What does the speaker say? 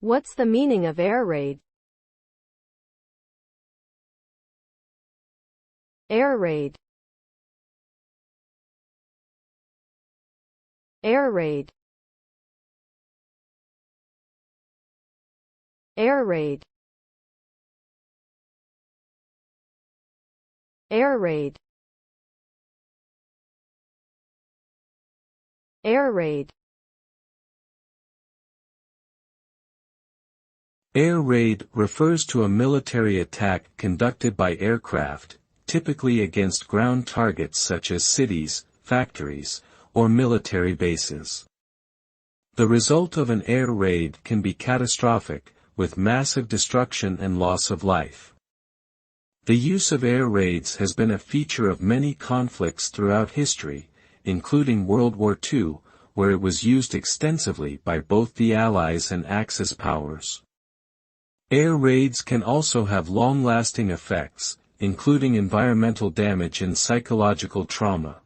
What's the meaning of air raid? Air raid. Air raid. Air raid. Air raid. Air raid. Air raid refers to a military attack conducted by aircraft, typically against ground targets such as cities, factories, or military bases. The result of an air raid can be catastrophic, with massive destruction and loss of life. The use of air raids has been a feature of many conflicts throughout history, including World War II, where it was used extensively by both the Allies and Axis powers. Air raids can also have long-lasting effects, including environmental damage and psychological trauma.